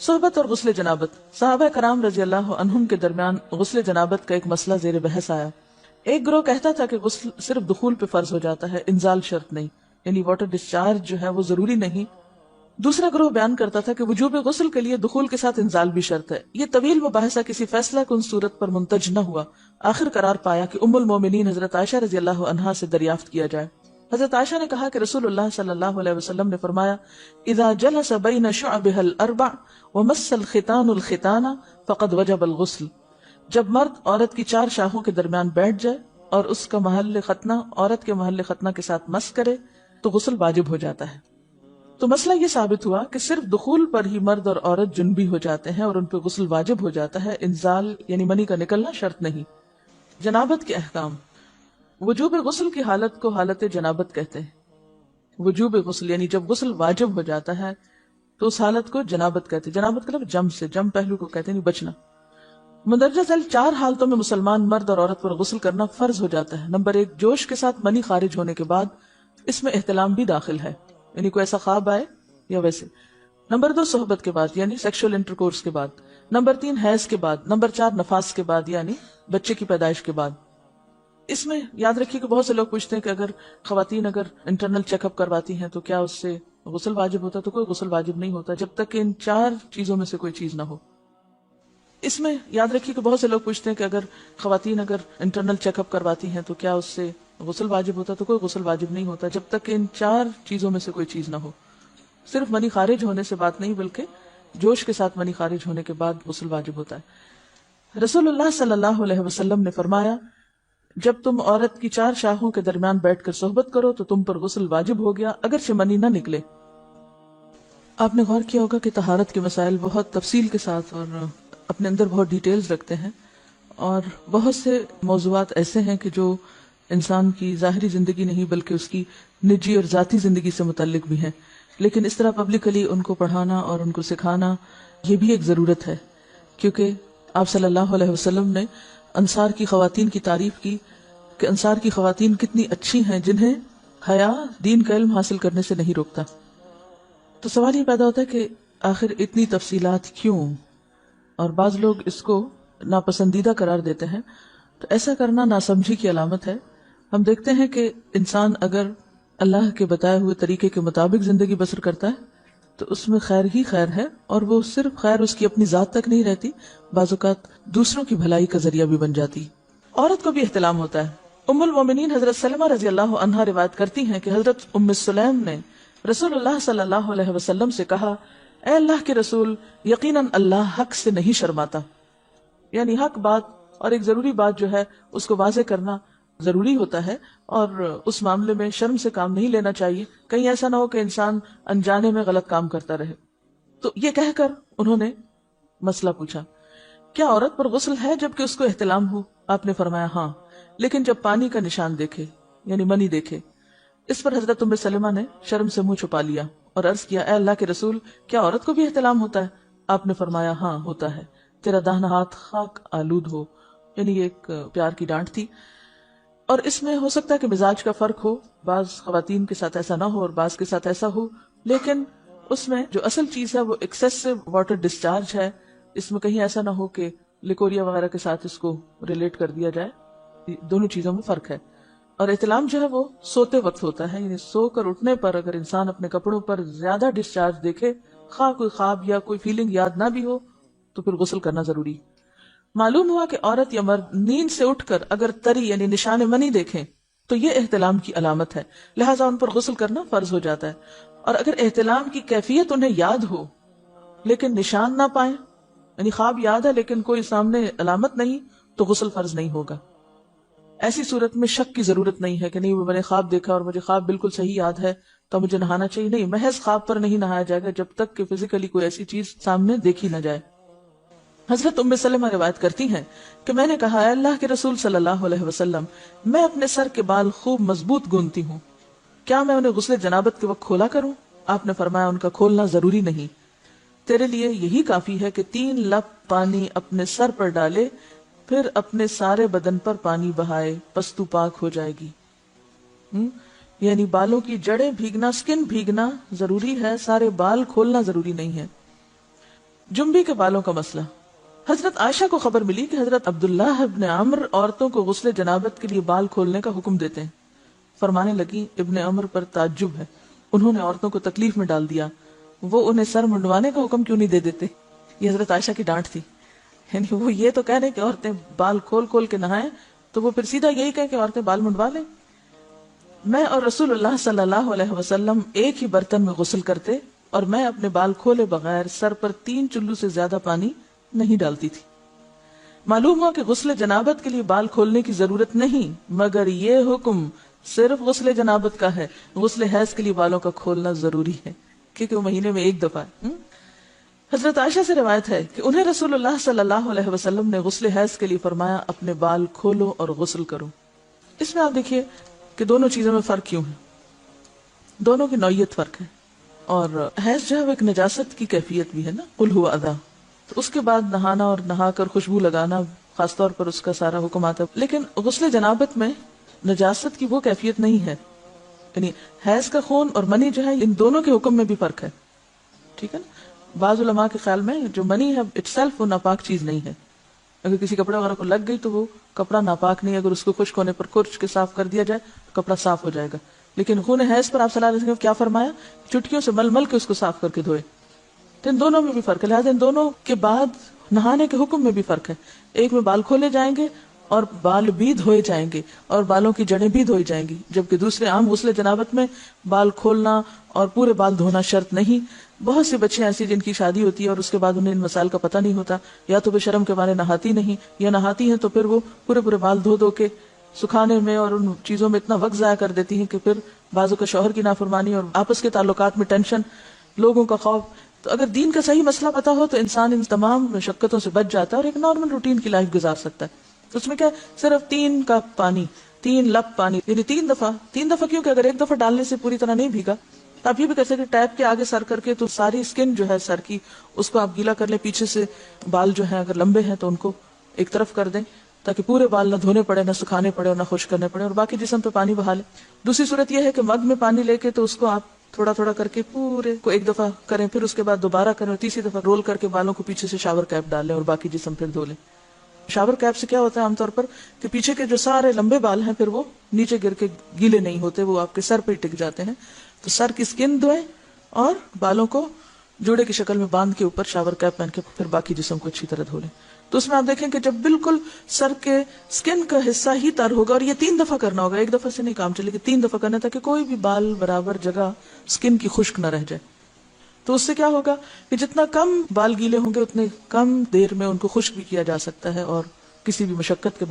صحبت اور غسل جنابت. صحابہ کرام رضی اللہ عنہم کے درمیان غسل جنابت کا ایک مسئلہ زیر بحث آیا. ایک گروہ کہتا تھا کہ غسل صرف دخول پہ فرض ہو جاتا ہے، انزال شرط نہیں، یعنی واٹر ڈسچارج جو ہے وہ ضروری نہیں. دوسرا گروہ بیان کرتا تھا کہ وجوب غسل کے لیے دخول کے ساتھ انزال بھی شرط ہے. یہ طویل مباحثہ کسی فیصلہ کن صورت پر منتج نہ ہوا. آخر قرار پایا کہ ام المومنین حضرت عائشہ رضی اللہ عنہا سے دریافت کیا جائے. حضرت عائشہ نے کہا کہ رسول اللہ صلی اللہ علیہ وسلم نے فرمایا اذا جلس بین شعبها الاربع ومس الختان الختان فقد وجب الغسل. جب مرد عورت کی 4 شاخوں کے درمیان بیٹھ جائے اور اس کا محل ختنہ عورت کے محل ختنہ کے ساتھ مس کرے تو غسل واجب ہو جاتا ہے. تو مسئلہ یہ ثابت ہوا کہ صرف دخول پر ہی مرد اور عورت جنبی ہو جاتے ہیں اور ان پہ غسل واجب ہو جاتا ہے، انزال یعنی منی کا نکلنا شرط نہیں. جنابت کے احکام. وجوب غسل کی حالت کو حالت جنابت کہتے ہیں. وجوب غسل یعنی جب غسل واجب ہو جاتا ہے تو اس حالت کو جنابت کہتے ہیں. جنابت کا لفظ جم سے، جم پہلو کو کہتے ہیں بچنا. مندرجہ ذیل 4 حالتوں میں مسلمان مرد اور عورت پر غسل کرنا فرض ہو جاتا ہے. نمبر 1، جوش کے ساتھ منی خارج ہونے کے بعد، اس میں احتلام بھی داخل ہے، یعنی کوئی ایسا خواب آئے یا ویسے. نمبر 2، صحبت کے بعد یعنی سیکشل انٹرکورس کے بعد. نمبر 3، حیض کے بعد. نمبر 4، نفاس کے بعد یعنی بچے کی پیدائش کے بعد. اس میں یاد رکھیے کہ بہت سے لوگ پوچھتے ہیں کہ اگر خواتین انٹرنل چیک اپ کرواتی ہیں تو کیا اس سے غسل واجب ہوتا ہے؟ تو کوئی غسل واجب نہیں ہوتا جب تک کہ ان 4 چیزوں میں سے کوئی چیز نہ ہو. اس میں یاد رکھیے کہ بہت سے لوگ پوچھتے ہیں کہ اگر خواتین انٹرنل چیک اپ کرواتی ہیں تو کیا اس سے غسل واجب ہوتا ہے؟ تو کوئی غسل واجب نہیں ہوتا جب تک کہ ان 4 چیزوں میں سے کوئی چیز نہ ہو. صرف منی خارج ہونے سے بات نہیں بلکہ جوش کے ساتھ منی خارج ہونے کے بعد غسل واجب ہوتا ہے. رسول اللہ صلی اللہ علیہ وسلم نے فرمایا جب تم عورت کی 4 شاخوں کے درمیان بیٹھ کر صحبت کرو تو تم پر غسل واجب ہو گیا اگرچہ منی نہ نکلے. آپ نے غور کیا ہوگا کہ طہارت کے مسائل بہت تفصیل کے ساتھ اور اپنے اندر بہت ڈیٹیلز رکھتے ہیں، اور بہت سے موضوعات ایسے ہیں کہ جو انسان کی ظاہری زندگی نہیں بلکہ اس کی نجی اور ذاتی زندگی سے متعلق بھی ہیں. لیکن اس طرح پبلکلی ان کو پڑھانا اور ان کو سکھانا یہ بھی ایک ضرورت ہے، کیونکہ آپ صلی اللہ علیہ وسلم نے انصار کی خواتین کی تعریف کی کہ انصار کی خواتین کتنی اچھی ہیں جنہیں حیا دین کا علم حاصل کرنے سے نہیں روکتا. تو سوال یہ پیدا ہوتا ہے کہ آخر اتنی تفصیلات کیوں؟ اور بعض لوگ اس کو ناپسندیدہ قرار دیتے ہیں. تو ایسا کرنا ناسمجھی کی علامت ہے. ہم دیکھتے ہیں کہ انسان اگر اللہ کے بتائے ہوئے طریقے کے مطابق زندگی بسر کرتا ہے تو اس میں خیر ہی خیر ہے، اور وہ صرف خیر اس کی اپنی ذات تک نہیں رہتی، بعض اوقات دوسروں کی بھلائی کا ذریعہ بھی بن جاتی. عورت کو بھی احتلام ہوتا ہے. ام المومنین حضرت سلمہ رضی اللہ عنہا روایت کرتی ہیں کہ حضرت ام سلیم نے رسول اللہ صلی اللہ علیہ وسلم سے کہا اے اللہ کے رسول، یقیناً اللہ حق سے نہیں شرماتا. یعنی حق بات اور ایک ضروری بات جو ہے اس کو واضح کرنا ضروری ہوتا ہے، اور اس معاملے میں شرم سے کام نہیں لینا چاہیے، کہیں ایسا نہ ہو کہ انسان انجانے میں غلط کام کرتا رہے. تو یہ کہہ کر انہوں نے مسئلہ پوچھا کیا عورت پر غسل ہے جبکہ اس کو احتلام ہو؟ آپ نے فرمایا ہاں، لیکن جب پانی کا نشان دیکھے یعنی منی دیکھے. اس پر حضرت ام سلمہ نے شرم سے منہ چھپا لیا اور عرض کیا اے اللہ کے رسول، کیا عورت کو بھی احتلام ہوتا ہے؟ آپ نے فرمایا ہاں ہوتا ہے، تیرا داہنا ہاتھ خاک آلود ہو. یعنی یہ ایک پیار کی ڈانٹ تھی، اور اس میں ہو سکتا ہے کہ مزاج کا فرق ہو، بعض خواتین کے ساتھ ایسا نہ ہو اور بعض کے ساتھ ایسا ہو، لیکن اس میں جو اصل چیز ہے وہ ایکسیسو واٹر ڈسچارج ہے. اس میں کہیں ایسا نہ ہو کہ لیکوریا وغیرہ کے ساتھ اس کو ریلیٹ کر دیا جائے. دونوں چیزوں میں فرق ہے. اور احتلام جو ہے وہ سوتے وقت ہوتا ہے، یعنی سو کر اٹھنے پر اگر انسان اپنے کپڑوں پر زیادہ ڈسچارج دیکھے، خواہ کوئی خواب یا کوئی فیلنگ یاد نہ بھی ہو، تو پھر غسل کرنا ضروری. معلوم ہوا کہ عورت یا مرد نیند سے اٹھ کر اگر تری یعنی نشان منی دیکھیں تو یہ احتلام کی علامت ہے، لہٰذا ان پر غسل کرنا فرض ہو جاتا ہے. اور اگر احتلام کی کیفیت انہیں یاد ہو لیکن نشان نہ پائیں، یعنی خواب یاد ہے لیکن کوئی سامنے علامت نہیں، تو غسل فرض نہیں ہوگا. ایسی صورت میں شک کی ضرورت نہیں ہے کہ نہیں میں نے خواب دیکھا اور مجھے خواب بالکل صحیح یاد ہے تو مجھے نہانا چاہیے. نہیں، محض خواب پر نہیں نہایا جائے گا جب تک کہ فزیکلی کوئی ایسی چیز سامنے دیکھی نہ جائے. حضرت ام سلمہ روایت کرتی ہیں کہ میں نے کہا اے اللہ کے رسول صلی اللہ علیہ وسلم، میں اپنے سر کے بال خوب مضبوط گونتی ہوں، کیا میں انہیں غسل جنابت کے وقت کھولا کروں؟ آپ نے فرمایا ان کا کھولنا ضروری نہیں، تیرے لیے یہی کافی ہے کہ 3 لپ پانی اپنے سر پر ڈالے، پھر اپنے سارے بدن پر پانی بہائے، پس تو پاک ہو جائے گی. یعنی بالوں کی جڑیں بھیگنا، سکن بھیگنا ضروری ہے، سارے بال کھولنا ضروری نہیں ہے. جنبی کے بالوں کا مسئلہ. حضرت عائشہ کو خبر ملی کہ حضرت عبداللہ ابن عمر عورتوں کو غسل جنابت کے لیے بال کھولنے کا حکم دیتے ہیں. فرمانے لگی ابن عمر پر تعجب ہے، انہوں نے عورتوں کو تکلیف میں ڈال دیا، وہ انہیں سر منڈوانے کا حکم کیوں نہیں دے دیتے؟ یہ حضرت عائشہ کی ڈانٹ تھی. یعنی وہ یہ تو کہہ رہے کہ عورتیں بال کھول کھول کے نہائیں، تو وہ پھر سیدھا یہی کہیں کہ عورتیں بال منڈوا لیں. میں اور رسول اللہ صلی اللہ علیہ وسلم ایک ہی برتن میں غسل کرتے اور میں اپنے بال کھولے بغیر سر پر 3 چلو سے زیادہ پانی نہیں ڈالتی تھی. معلوم ہوا کہ غسل جنابت کے لیے بال کھولنے کی ضرورت نہیں، مگر یہ حکم صرف غسل جنابت کا ہے. غسل حیض کے لیے بالوں کا کھولنا ضروری ہے کیونکہ وہ مہینے میں ایک دفعہ ہے. حضرت عائشہ سے روایت ہے کہ انہیں رسول اللہ صلی اللہ علیہ وسلم نے غسل حیض کے لیے فرمایا اپنے بال کھولو اور غسل کرو. اس میں آپ دیکھیے کہ دونوں چیزوں میں فرق کیوں ہے، دونوں کی نوعیت فرق ہے. اور حیض جو ہے وہ ایک نجاست کی کیفیت بھی ہے نا، قل ہوا اذی، تو اس کے بعد نہانا اور نہا کر خوشبو لگانا خاص طور پر اس کا سارا حکم آتا ہے. لیکن غسل جنابت میں نجاست کی وہ کیفیت نہیں ہے، یعنی حیض کا خون اور منی جو ہے ان دونوں کے حکم میں بھی فرق ہے. ٹھیک ہے نا. بعض علماء کے خیال میں جو منی ہے اٹ سیلف وہ ناپاک چیز نہیں ہے، اگر کسی کپڑے وغیرہ کو لگ گئی تو وہ کپڑا ناپاک نہیں ہے، اگر اس کو خشک ہونے پر کھرچ کے صاف کر دیا جائے تو کپڑا صاف ہو جائے گا. لیکن خون حیض پر آپ صلی اللہ علیہ وسلم نے کیا فرمایا؟ چٹکیوں سے مل مل کے اس کو صاف کر کے دھوئے. تو ان دونوں میں بھی فرق ہے، لہٰذا ان دونوں کے بعد نہانے کے حکم میں بھی فرق ہے. ایک میں بال کھولے جائیں گے اور بال بھی دھوئے جائیں گے اور بالوں کی جڑیں بھی دھوئی جائیں گی، جبکہ دوسرے عام غسل جنابت میں بال کھولنا اور پورے بال دھونا شرط نہیں. بہت سی بچیاں ایسی جن کی شادی ہوتی ہے اور اس کے بعد انہیں ان مسائل کا پتہ نہیں ہوتا، یا تو وہ شرم کے مارے نہاتی نہیں، یا نہاتی ہیں تو پھر وہ پورے بال دھو دھو کے سکھانے میں اور ان چیزوں میں اتنا وقت ضائع کر دیتی ہیں کہ پھر بعضوں کا شوہر کی نافرمانی اور آپس کے تعلقات میں ٹینشن، لوگوں کا خوف. تو اگر دین کا صحیح مسئلہ پتا ہو تو انسان ان تمام مشقتوں سے بچ جاتا ہے اور ایک نارمل روٹین کی لائف گزار سکتا ہے. اس میں کیا صرف 3 کپ پانی، 3 لپ پانی، یعنی 3 دفعہ کیوں کہ اگر ایک دفعہ ڈالنے سے پوری طرح نہیں بھیگا تو آپ یہ بھی کر سکتے ٹیپ کے آگے سر کر کے تو ساری اسکن جو ہے سر کی اس کو آپ گیلا کر لیں، پیچھے سے بال جو ہیں اگر لمبے ہیں تو ان کو ایک طرف کر دیں تاکہ پورے بال نہ دھونے پڑے، نہ سکھانے پڑے اور نہ خشک کرنے پڑے، اور باقی جسم پہ پانی بہا لیں. دوسری صورت یہ ہے کہ مگ میں پانی لے کے تو اس کو آپ تھوڑا تھوڑا کر کے پورے کو ایک دفعہ کریں، پھر اس کے بعد دوبارہ کریں اور تیسری دفعہ رول کر کے بالوں کو پیچھے سے شاور کیپ ڈال لیں اور باقی جسم پھر دھو لیں. شاور کیپ سے کیا ہوتا ہے عام طور پر کہ پیچھے کے جو سارے لمبے بال ہیں پھر وہ نیچے گر کے گیلے نہیں ہوتے، وہ آپ کے سر پہ ٹک جاتے ہیں. تو سر کی اسکن دھوئیں اور بالوں کو جوڑے کی شکل میں باندھ کے اوپر شاور کیپ پہن کے پھر باقی جسم کو اچھی طرح دھو لیں. تو اس میں آپ دیکھیں کہ جب بالکل سر کے اسکن کا حصہ ہی تر ہوگا، اور یہ 3 دفعہ کرنا ہوگا، ایک دفعہ سے نہیں کام چلے گا، 3 دفعہ کرنا تاکہ کوئی بھی بال برابر جگہ اسکن کی خشک نہ رہ جائے. تو اس سے کیا ہوگا کہ جتنا کم بال گیلے ہوں گے اتنے کم دیر میں ان کو خشک بھی کیا جا سکتا ہے اور کسی بھی مشقت کے